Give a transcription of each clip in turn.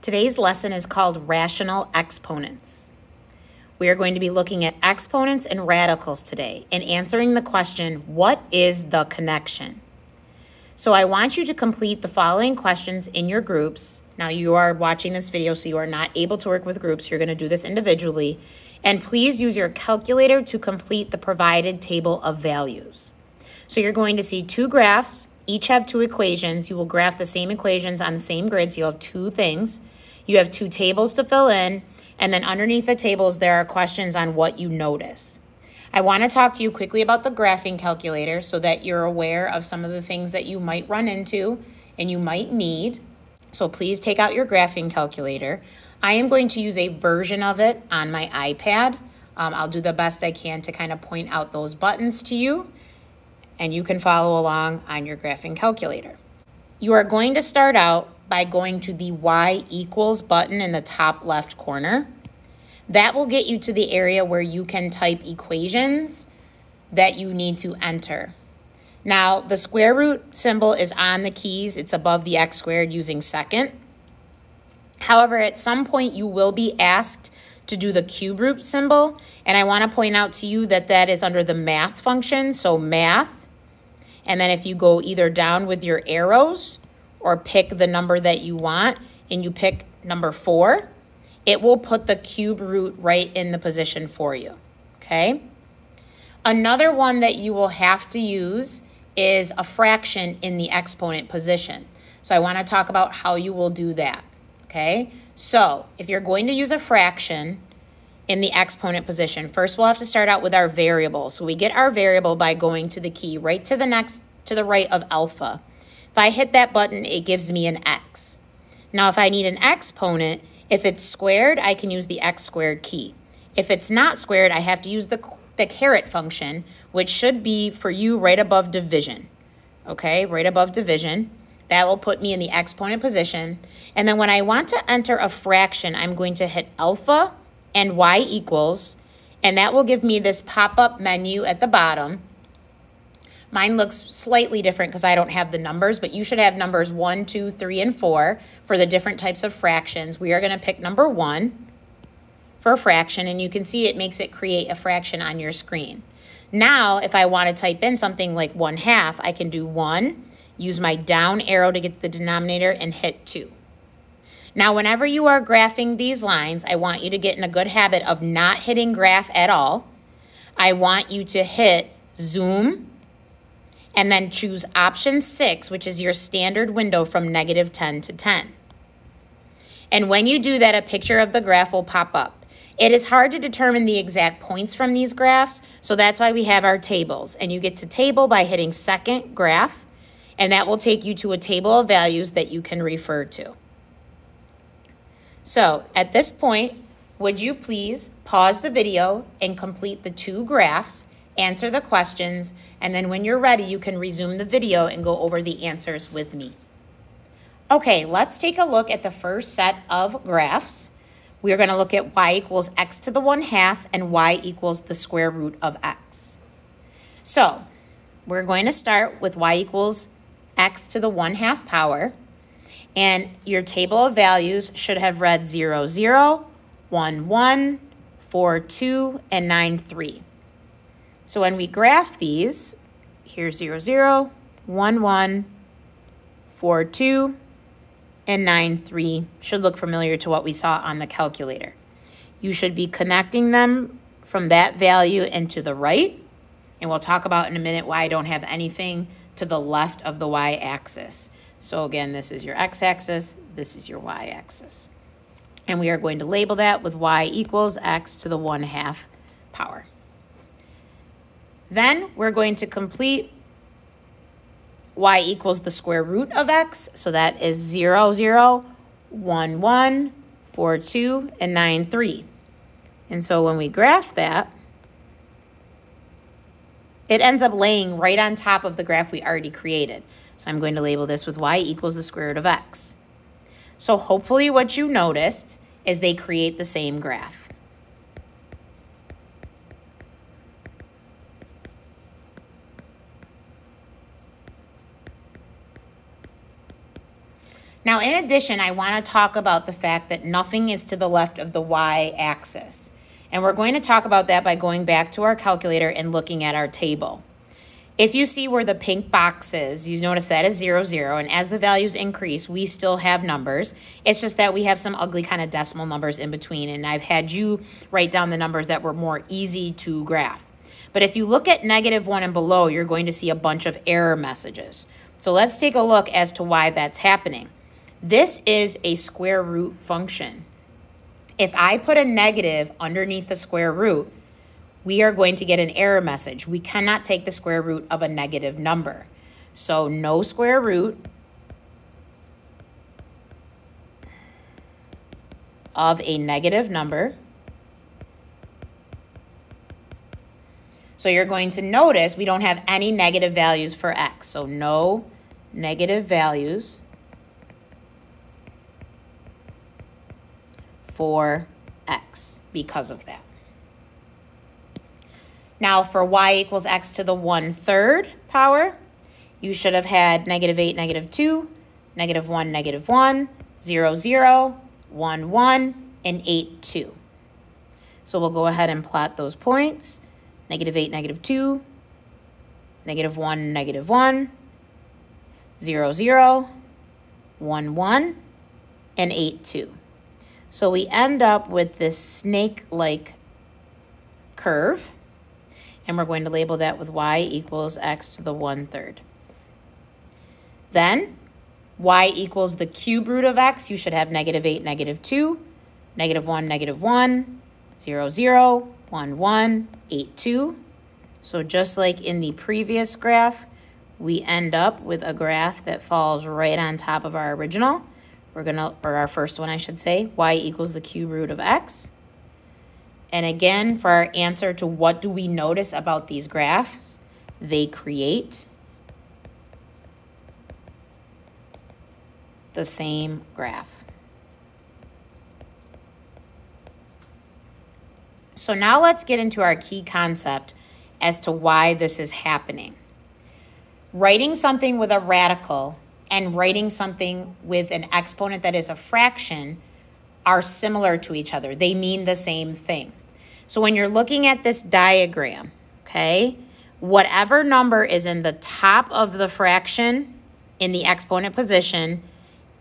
Today's lesson is called Rational Exponents. We are going to be looking at exponents and radicals today and answering the question, what is the connection? So I want you to complete the following questions in your groups. Now you are watching this video, so you are not able to work with groups. You're going to do this individually. And please use your calculator to complete the provided table of values. So you're going to see two graphs. Each have two equations. You will graph the same equations on the same grid, so you'll have two things. You have two tables to fill in, and then underneath the tables, there are questions on what you notice. I want to talk to you quickly about the graphing calculator so that you're aware of some of the things that you might run into and you might need. So please take out your graphing calculator. I am going to use a version of it on my iPad. I'll do the best I can to kind of point out those buttons to you, and you can follow along on your graphing calculator. You are going to start out by going to the Y equals button in the top left corner. That will get you to the area where you can type equations that you need to enter. Now, the square root symbol is on the keys. It's above the x squared using second. However, at some point you will be asked to do the cube root symbol, and I want to point out to you that that is under the math function, so math. And then if you go either down with your arrows or pick the number that you want, and you pick number 4, it will put the cube root right in the position for you, okay? Another one that you will have to use is a fraction in the exponent position. So I want to talk about how you will do that, okay? So if you're going to use a fraction in the exponent position, first we'll have to start out with our variable. So we get our variable by going to the key right to the right of alpha. If I hit that button, it gives me an x. Now, if I need an exponent, if it's squared, I can use the x squared key. If it's not squared, I have to use the caret function, which should be for you right above division. Okay, right above division. That will put me in the exponent position. And then when I want to enter a fraction, I'm going to hit alpha and y equals, and that will give me this pop-up menu at the bottom. Mine looks slightly different because I don't have the numbers, but you should have numbers 1, 2, 3, and 4 for the different types of fractions. We are going to pick number 1 for a fraction, and you can see it makes it create a fraction on your screen. Now, if I want to type in something like 1/2, I can do 1, use my down arrow to get the denominator, and hit 2. Now, whenever you are graphing these lines, I want you to get in a good habit of not hitting graph at all. I want you to hit zoom, and then choose option 6, which is your standard window from -10 to 10. And when you do that, a picture of the graph will pop up. It is hard to determine the exact points from these graphs, so that's why we have our tables. And you get to table by hitting second graph, and that will take you to a table of values that you can refer to. So at this point, would you please pause the video and complete the two graphs, answer the questions, and then when you're ready, you can resume the video and go over the answers with me. Okay, let's take a look at the first set of graphs. We're going to look at y equals x to the 1/2 and y equals the square root of x. So we're going to start with y equals x to the 1/2 power, and your table of values should have read 0, 0, 1, 1, 4, 2, and 9, 3. So when we graph these, here's 0, 0, 1, 1, 4, 2, and 9, 3 should look familiar to what we saw on the calculator. You should be connecting them from that value and to the right, and we'll talk about in a minute why I don't have anything to the left of the y-axis. So again, this is your x-axis, this is your y-axis. And we are going to label that with y equals x to the 1/2 power. Then we're going to complete y equals the square root of x. So that is 0, 0, 1, 1, 4, 2, and 9, 3. And so when we graph that, it ends up laying right on top of the graph we already created. So I'm going to label this with y equals the square root of x. So hopefully what you noticed is they create the same graph. Now, in addition, I want to talk about the fact that nothing is to the left of the y-axis. And we're going to talk about that by going back to our calculator and looking at our table. If you see where the pink box is, you notice that is 0, 0, and as the values increase, we still have numbers. It's just that we have some ugly kind of decimal numbers in between, and I've had you write down the numbers that were more easy to graph. But if you look at -1 and below, you're going to see a bunch of error messages. So let's take a look as to why that's happening. This is a square root function. If I put a negative underneath the square root, we are going to get an error message. We cannot take the square root of a negative number. So no square root of a negative number. So you're going to notice we don't have any negative values for x. So no negative values for x because of that. Now for y equals x to the 1/3 power, you should have had -8, -2, -1, -1, 0, 0, 1, 1, and 8, 2. So we'll go ahead and plot those points. -8, -2, -1, -1, 0, 0, 1, 1, and 8, 2. So we end up with this snake-like curve. And we're going to label that with y equals x to the 1/3. Then, y equals the cube root of x. You should have -8, -2, -1, -1, 0, 0, 1, 1, 8, 2. So just like in the previous graph, we end up with a graph that falls right on top of our original. Or our first one, I should say, y equals the cube root of x. And again, for our answer to what do we notice about these graphs, they create the same graph. So now let's get into our key concept as to why this is happening. Writing something with a radical and writing something with an exponent that is a fraction are similar to each other. They mean the same thing. So when you're looking at this diagram, okay, whatever number is in the top of the fraction in the exponent position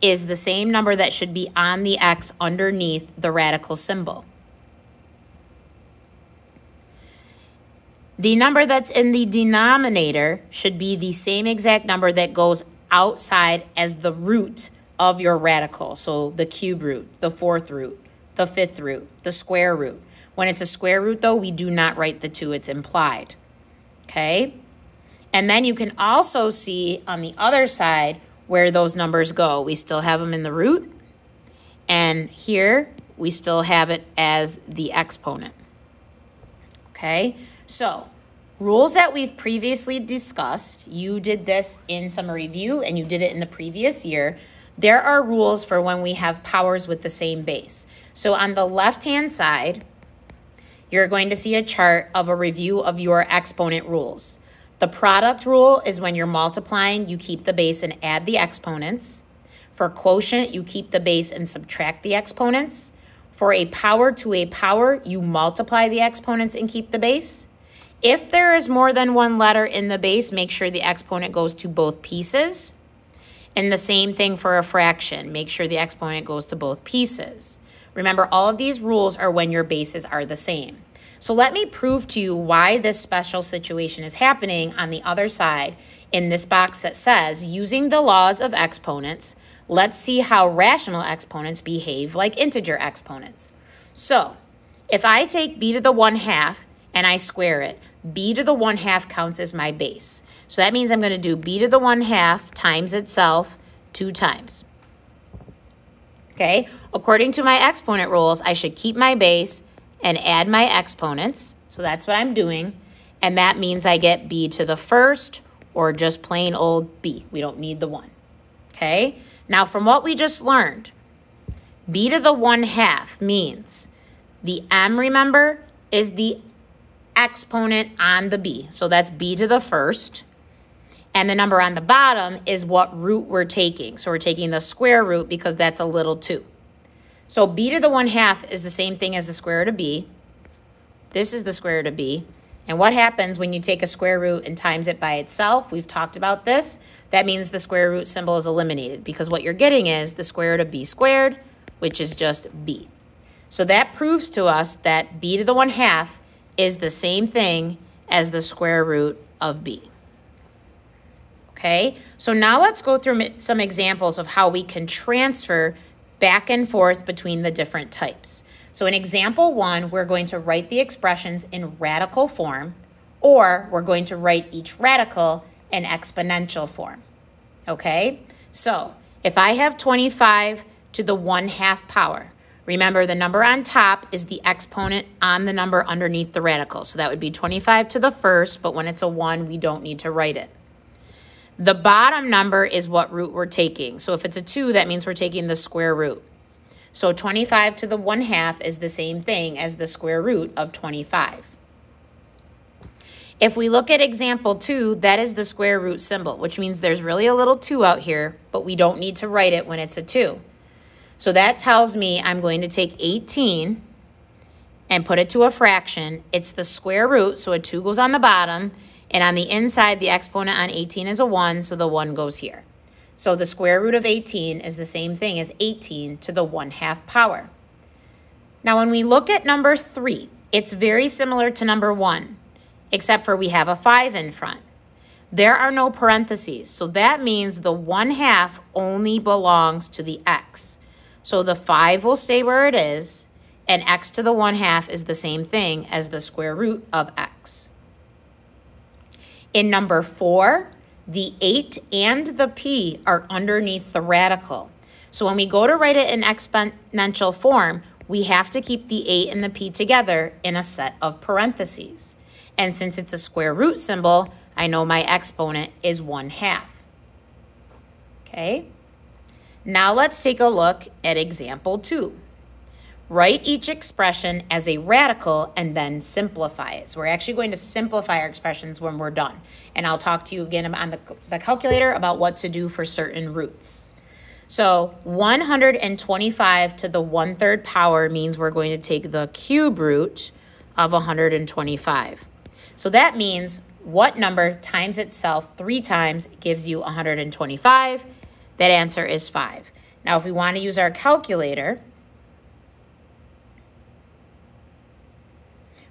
is the same number that should be on the x underneath the radical symbol. The number that's in the denominator should be the same exact number that goes outside as the root of your radical. So the cube root, the 4th root, the 5th root, the square root. When it's a square root, though, we do not write the 2. It's implied, okay? And then you can also see on the other side where those numbers go. We still have them in the root, and here we still have it as the exponent, okay? So rules that we've previously discussed, you did this in summer review, and you did it in the previous year. There are rules for when we have powers with the same base. So on the left-hand side, you're going to see a chart of a review of your exponent rules. The product rule is when you're multiplying, you keep the base and add the exponents. For quotient, you keep the base and subtract the exponents. For a power to a power, you multiply the exponents and keep the base. If there is more than one letter in the base, make sure the exponent goes to both pieces. And the same thing for a fraction. Make sure the exponent goes to both pieces. Remember, all of these rules are when your bases are the same. So let me prove to you why this special situation is happening on the other side in this box that says, using the laws of exponents, let's see how rational exponents behave like integer exponents. So if I take b to the 1/2 and I square it, b to the 1/2 counts as my base. So that means I'm going to do b to the 1/2 times itself 2 times. Okay, according to my exponent rules, I should keep my base and add my exponents. So that's what I'm doing. And that means I get b to the 1st, or just plain old b. We don't need the 1. Okay, now from what we just learned, b to the 1/2 means the m, remember, is the exponent on the b. So that's b to the 1st. And the number on the bottom is what root we're taking. So we're taking the square root because that's a little 2. So b to the 1/2 is the same thing as the square root of b. This is the square root of b. And what happens when you take a square root and times it by itself? We've talked about this. That means the square root symbol is eliminated because what you're getting is the square root of b squared, which is just b. So that proves to us that b to the 1/2 is the same thing as the square root of b. Okay, so now let's go through some examples of how we can transfer back and forth between the different types. So in example 1, we're going to write the expressions in radical form, or we're going to write each radical in exponential form. Okay, so if I have 25 to the 1/2 power, remember the number on top is the exponent on the number underneath the radical. So that would be 25 to the first, but when it's a 1, we don't need to write it. The bottom number is what root we're taking. So if it's a 2, that means we're taking the square root. So 25 to the 1/2 is the same thing as the square root of 25. If we look at example 2, that is the square root symbol, which means there's really a little 2 out here, but we don't need to write it when it's a 2. So that tells me I'm going to take 18 and put it to a fraction. It's the square root, so a 2 goes on the bottom, and on the inside, the exponent on 18 is a 1, so the 1 goes here. So the square root of 18 is the same thing as 18 to the 1/2 power. Now, when we look at number 3, it's very similar to number 1, except for we have a 5 in front. There are no parentheses, so that means the 1/2 only belongs to the x. So the 5 will stay where it is, and x to the 1/2 is the same thing as the square root of x. In number 4, the 8 and the p are underneath the radical. So when we go to write it in exponential form, we have to keep the 8 and the p together in a set of parentheses. And since it's a square root symbol, I know my exponent is 1/2. Okay? Now let's take a look at example 2. Write each expression as a radical and then simplify it. So we're actually going to simplify our expressions when we're done. And I'll talk to you again on the calculator about what to do for certain roots. So 125 to the 1/3 power means we're going to take the cube root of 125. So that means what number times itself 3 times gives you 125? That answer is 5. Now if we want to use our calculator,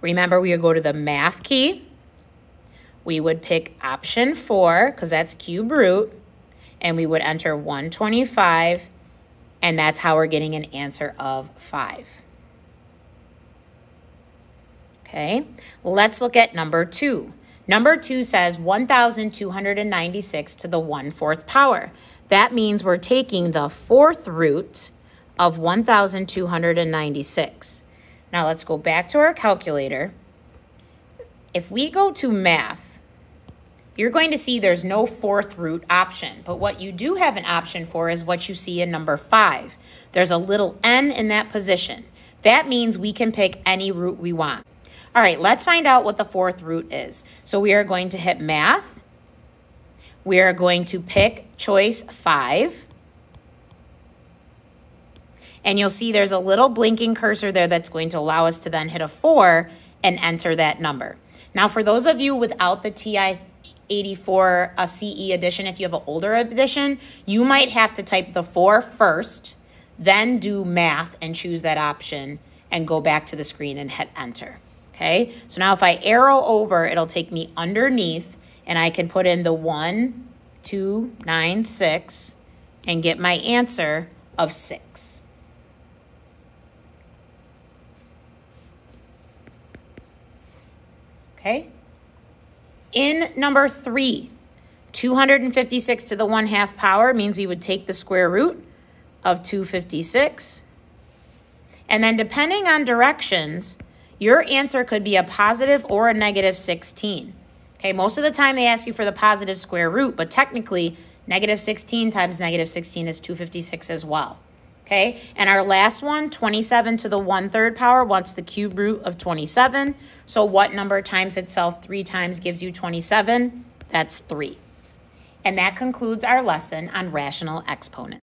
remember, we would go to the math key. We would pick option 4, because that's cube root, and we would enter 125, and that's how we're getting an answer of 5. Okay, let's look at number 2. Number 2 says 1,296 to the 1/4 power. That means we're taking the 4th root of 1,296. Now let's go back to our calculator. If we go to math, you're going to see there's no 4th root option, but what you do have an option for is what you see in number 5. There's a little n in that position. That means we can pick any root we want. All right, let's find out what the 4th root is. So we are going to hit math. We are going to pick choice 5. And you'll see there's a little blinking cursor there that's going to allow us to then hit a 4 and enter that number. Now, for those of you without the TI-84 CE edition, if you have an older edition, you might have to type the 4 first, then do math and choose that option and go back to the screen and hit enter. Okay, so now if I arrow over, it'll take me underneath and I can put in the 1296 and get my answer of 6. Okay, in number 3, 256 to the 1/2 power means we would take the square root of 256. And then depending on directions, your answer could be a positive or a negative 16. Okay, most of the time they ask you for the positive square root, but technically negative 16 times negative 16 is 256 as well. Okay, and our last one, 27 to the 1/3 power, wants the cube root of 27. So what number times itself 3 times gives you 27? That's 3. And that concludes our lesson on rational exponents.